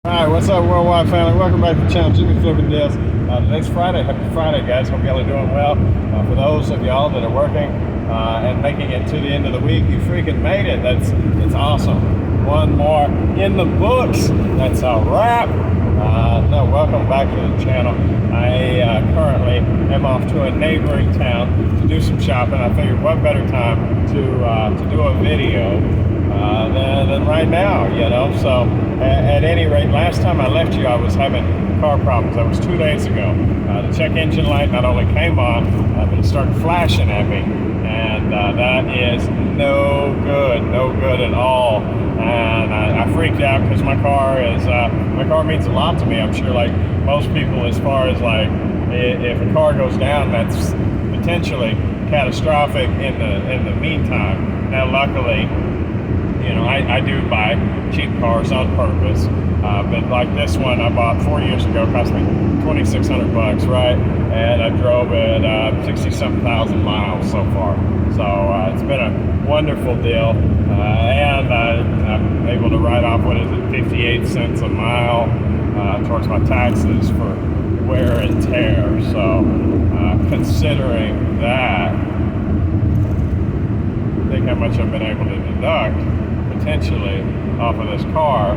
Alright, what's up worldwide family? Welcome back to the channel, Jimmy Flipping Deals. Today's Friday. Happy Friday, guys. Hope y'all are doing well. For those of y'all that are working and making it to the end of the week, you freaking made it. That's awesome. One more in the books. That's a wrap. No, welcome back to the channel. I currently am off to a neighboring town to do some shopping. I figured what better time to do a video than right now, you know. So at any rate, last time I left you, I was having car problems. That was 2 days ago. The check engine light not only came on, but it started flashing at me, and that is no good at all. And I freaked out because my car means a lot to me. I'm sure, like most people, as far as like if a car goes down, that's potentially catastrophic in the meantime. Now, luckily, you know, I do buy cheap cars on purpose, but like this one I bought 4 years ago, cost me $2,600, right? And I drove it 60-something thousand miles so far. So it's been a wonderful deal, and I'm able to write off, what is it, 58 cents a mile towards my taxes for wear and tear. So considering that, think how much I've been able to deduct potentially off of this car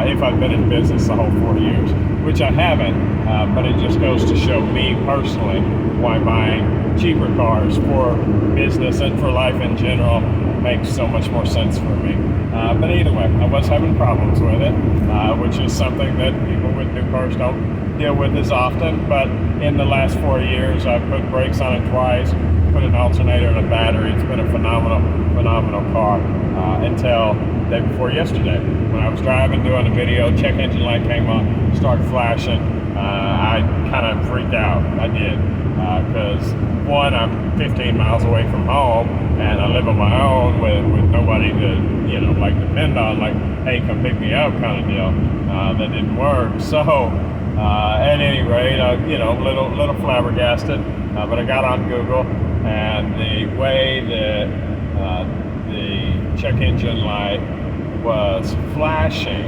if I've been in business the whole 4 years, which I haven't, but it just goes to show me personally why buying cheaper cars for business and for life in general makes so much more sense for me. But either way, I was having problems with it, which is something that people with new cars don't deal with as often. But in the last 4 years, I've put brakes on it twice, put an alternator and a battery. It's been a phenomenal car until the day before yesterday, when I was driving doing a video, check engine light came on, started flashing. I kind of freaked out. I did, because one, I'm 15 miles away from home and I live on my own with nobody to, you know, like depend on, like, hey, come pick me up kind of deal. That didn't work. So at any rate, you know, little flabbergasted, but I got on Google, and the way that the check engine light was flashing,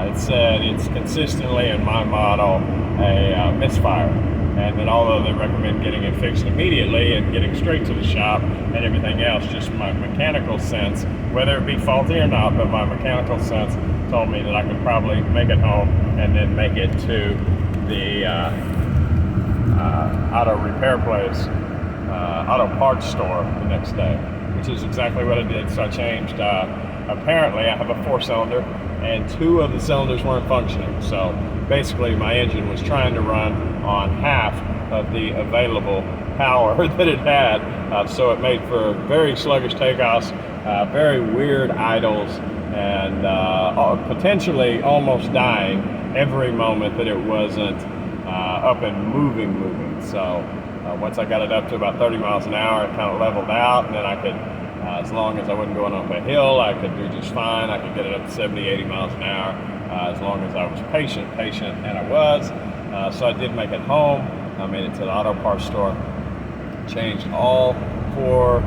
it said it's consistently, in my model, a misfire, and that although they recommend getting it fixed immediately and getting straight to the shop and everything else, just my mechanical sense, whether it be faulty or not, but my mechanical sense told me that I could probably make it home and then make it to the auto repair place, auto parts store the next day, which is exactly what I did. So I changed, apparently I have a 4-cylinder and 2 of the cylinders weren't functioning. So basically my engine was trying to run on half of the available power that it had. So it made for very sluggish takeoffs, very weird idles, and potentially almost dying every moment that it wasn't up and moving. So once I got it up to about 30 miles an hour, it kind of leveled out, and then I could, as long as I wasn't going up a hill, I could do just fine. I could get it up to 70, 80 miles an hour, as long as I was patient, and I was. So I did make it home. I made it to the auto parts store, changed all 4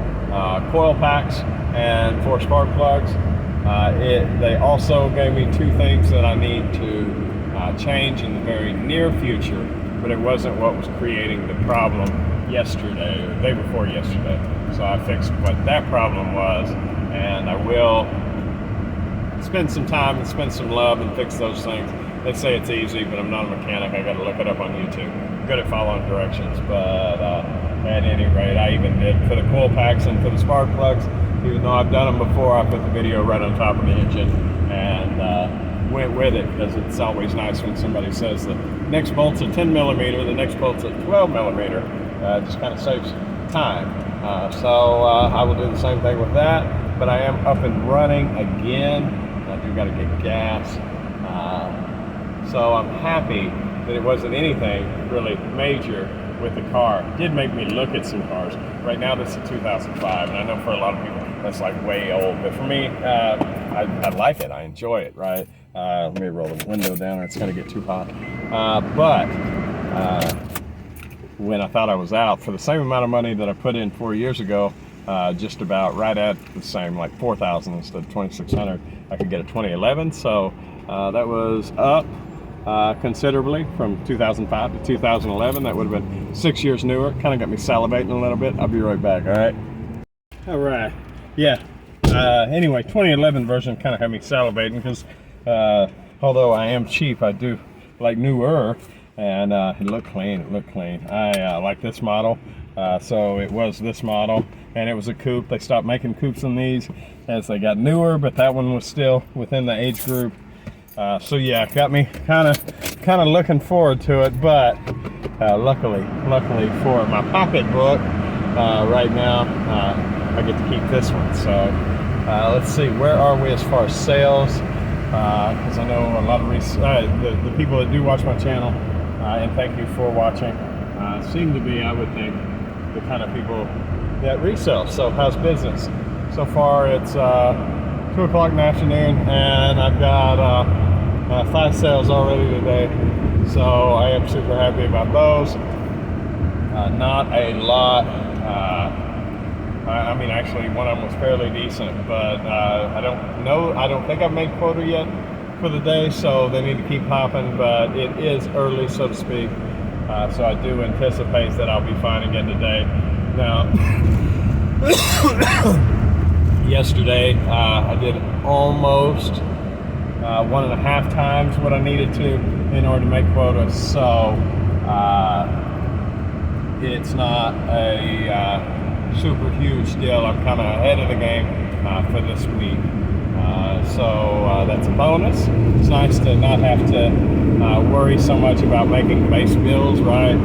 coil packs and 4 spark plugs. They also gave me 2 things that I need to change in the very near future, but it wasn't what was creating the problem yesterday or the day before yesterday. So I fixed what that problem was, and I will spend some time and spend some love and fix those things. They say it's easy, but I'm not a mechanic. I got to look it up on YouTube. I'm good at following directions, but at any rate, I even did for the coil packs and for the spark plugs. Even though I've done them before, I put the video right on top of the engine and went with it, because it's always nice when somebody says the next bolt's a 10 millimeter, the next bolt's a 12 millimeter. Just kind of saves time. So I will do the same thing with that, but I am up and running again. I do got to get gas. So I'm happy that it wasn't anything really major with the car. It did make me look at some cars. Right now this is 2005, and I know for a lot of people that's like way old, but for me, I like it. I enjoy it, right? Let me roll the window down, or it's gonna get too hot. But when I thought I was out, for the same amount of money that I put in 4 years ago, just about right at the same, like 4,000 instead of 2,600, I could get a 2011. So That was up considerably from 2005 to 2011. That would have been 6 years newer. Kind of got me salivating a little bit. I'll be right back. All right. Yeah. Anyway, 2011 version kind of had me salivating because although I am cheap, I do like newer, and it looked clean. I like this model. So it was this model, and it was a coupe. They stopped making coupes in these as they got newer, but that one was still within the age group. So yeah, got me kind of looking forward to it. But luckily for my pocketbook, right now I get to keep this one. So let's see, where are we as far as sales? Because I know a lot of the people that do watch my channel, and thank you for watching, seem to be, I would think, the kind of people that resell. So how's business? So far it's 2 o'clock in the afternoon, and I've got 5 sales already today. So I am super happy about those. Not a lot. I mean, actually, one of them was fairly decent, but I don't think I've made quota yet for the day, so they need to keep popping, but it is early, so to speak. So I do anticipate that I'll be fine again today. Now, yesterday I did almost 1.5 times what I needed to in order to make quota, so it's not a super huge deal. I'm kind of ahead of the game for this week, so that's a bonus. It's nice to not have to worry so much about making base bills, right?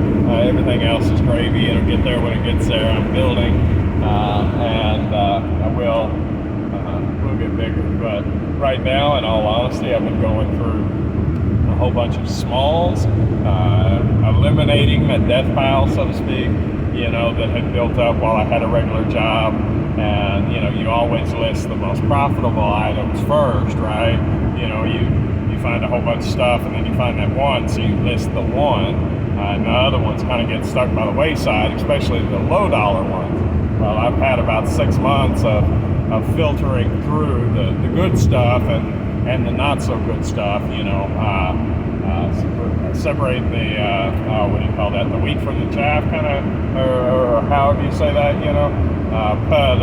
Everything else is gravy. It'll get there when it gets there. I'm building, and I will get bigger. But right now, in all honesty, I've been going through a whole bunch of smalls, eliminating that death pile, so to speak, you know, that had built up while I had a regular job. And, you know, you always list the most profitable items first, right? You know, you find a whole bunch of stuff, and then you find that one, so you list the one, and the other ones kind of get stuck by the wayside, especially the low dollar ones. Well, I've had about 6 months of filtering through the good stuff and the not so good stuff, you know, separate the what do you call that, the wheat from the chaff, kind of, or however you say that, you know. But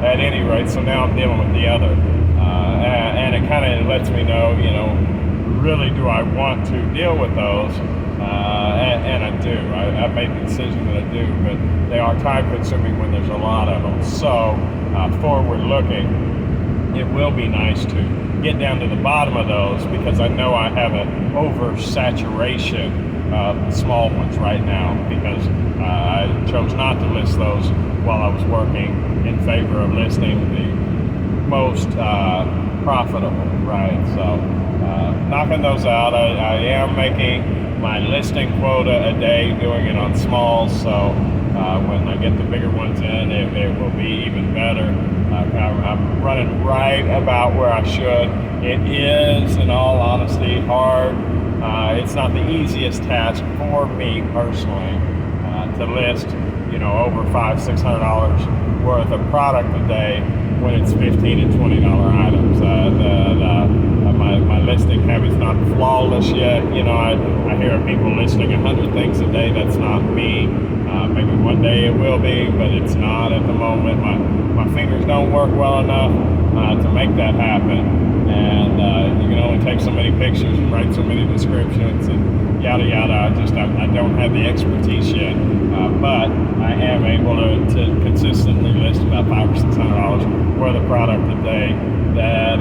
at any rate, so now I'm dealing with the other, and it kind of lets me know, you know, really do I want to deal with those, and I do. I've made the decision that I do, but they are time consuming when there's a lot of them. So forward looking, it will be nice to get down to the bottom of those, because I know I have an oversaturation of small ones right now, because I chose not to list those while I was working in favor of listing the most profitable, right? So knocking those out. I am making my listing quota a day, doing it on smalls, so when I get the bigger ones in, it will be even better. I'm running right about where I should. It is, in all honesty, hard. It's not the easiest task for me personally to list, you know, over $500-600 worth of product a day when it's $15 and $20 items. My listing habit's not flawless yet. You know, I hear of people listing 100 things a day. That's not me. Maybe one day it will be, but it's not at the moment. My fingers don't work well enough to make that happen. And you can only take so many pictures and write so many descriptions and yada yada. I don't have the expertise yet, but I am able to consistently list about $500 or $600 worth of product a day. That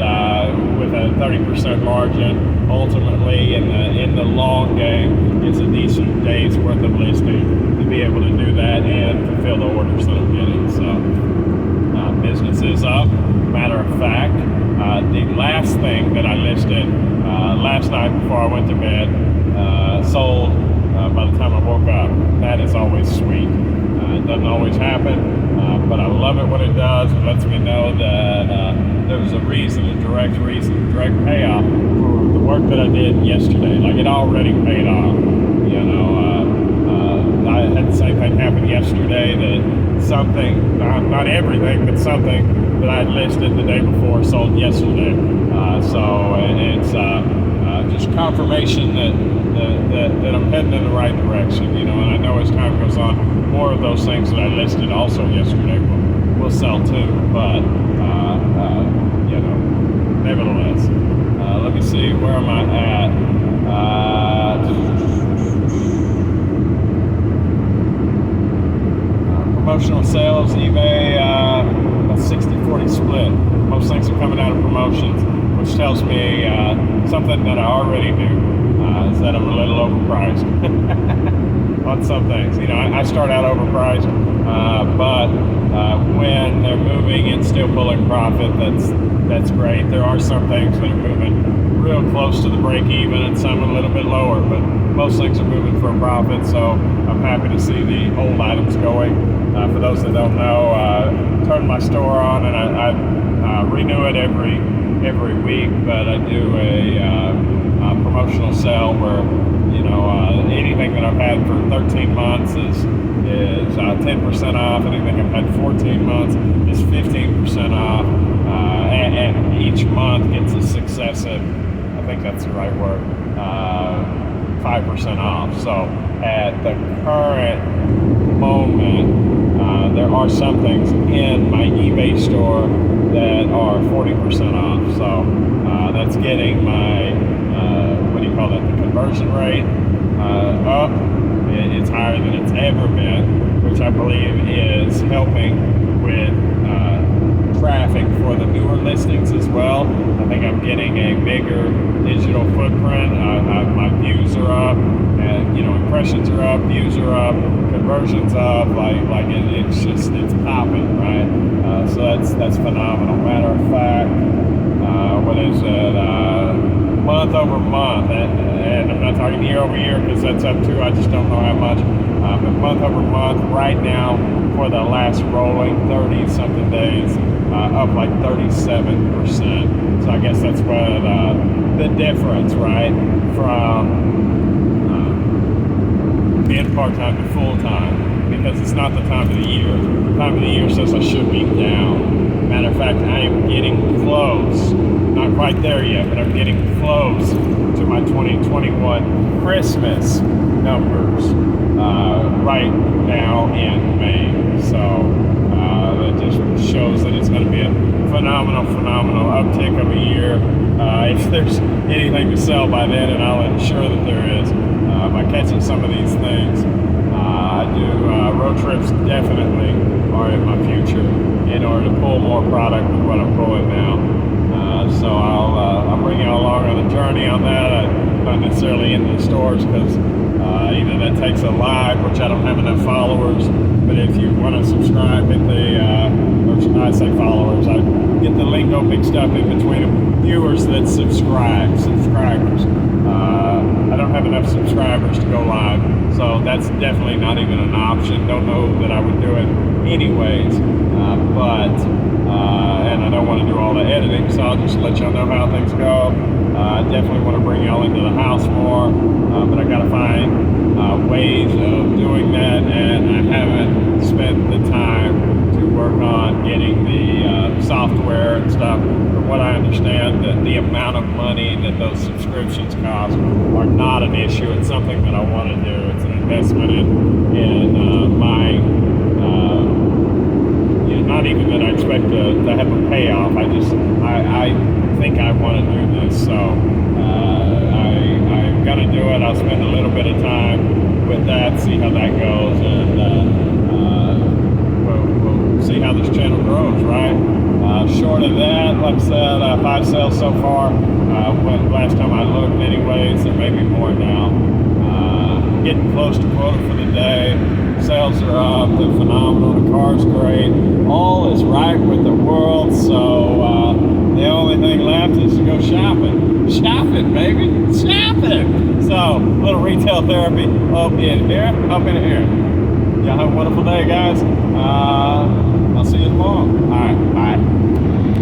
with a 30% margin, ultimately in the long game, is a decent day's worth of listing to be able to do that and fulfill the orders that I'm getting. So business is up. Matter of fact, the last thing that I listed last night before I went to bed sold by the time I woke up. That is always sweet. It doesn't always happen, but I love it when it does. It lets me know that there was a reason, a direct payoff for the work that I did yesterday. Like, it already paid off. You know, I had the same thing happen yesterday, that something, not everything, but something that I had listed the day before sold yesterday. So it's just confirmation that I'm heading in the right direction, you know. And I know as time goes on, more of those things that I listed also yesterday will sell too. But you know, nevertheless, let me see, where am I at? Promotional sales, eBay, a 60-40 split. Most things are coming out of promotions, which tells me something that I already knew, is that I'm a little overpriced on some things. You know, I start out overpriced, but when they're moving and still pulling profit, that's great. There are some things that are moving real close to the break even and some a little bit lower, but most things are moving for a profit, so I'm happy to see the old items going. For those that don't know, turn my store on and I renew it every week, but I do a promotional sale where, you know, anything that I've had for 13 months is 10% off. Anything I've had 14 months is 15% off, and each month gets a successive, I think that's the right word, 5% off. So at the current moment, there are some things in my eBay store that are 40% off. So that's getting my, what do you call that, the conversion rate up. It's higher than it's ever been, which I believe is helping with traffic for the newer listings as well. I think I'm getting a bigger digital footprint. My views are up, and, you know, impressions are up, views are up, conversions up. It's popping, right? So that's phenomenal. Matter of fact, what is it? Month over month, and I'm not talking year over year because that's up too. I just don't know how much. But month over month, right now, for the last rolling 30-something days, up like 37%. So I guess that's what the difference, right, from being part-time to full-time, because it's not the time of the year. The time of the year says I should be down. Matter of fact, I am getting close. Not quite there yet, but I'm getting close to my 2021 Christmas numbers right now in May. So that just shows that it's going to be a phenomenal uptick of a year. If there's anything to sell by then, and I'll ensure that there is, by catching some of these things. I do road trips definitely are in my future in order to pull more product than what I'm pulling now. So I'll bring you along on the journey on that. Not necessarily into the stores because either that takes a live, which I don't have enough followers, but if you want to subscribe, hit or should I say followers, I get the lingo mixed up in between them. Viewers that subscribers. I don't have enough subscribers to go live, so that's definitely not even an option. Don't know that I would do it anyways, and I don't want to do all the editing, so I'll just let y'all know how things go. I definitely want to bring y'all into the house more, but I got to find ways of doing that, and I haven't spent the time to work on getting the software and stuff. From what I understand, the amount of money that those subscriptions cost are not an issue. It's something that I want to do. It's an investment in my, not even that I expect to have a payoff. I think I want to do this, so I'm gonna do it. I'll spend a little bit of time with that, see how that goes, and we'll see how this channel grows, right? Short of that, like I said, 5 sales so far. Last time I looked anyways, there may be more now. Getting close to quota for the day. Sales are up, they're phenomenal, the car's great. All is right with the world, so the only thing left is to go shopping. Shopping, baby, shopping! So, little retail therapy up in here. Y'all have a wonderful day, guys. I'll see you tomorrow. All right, bye.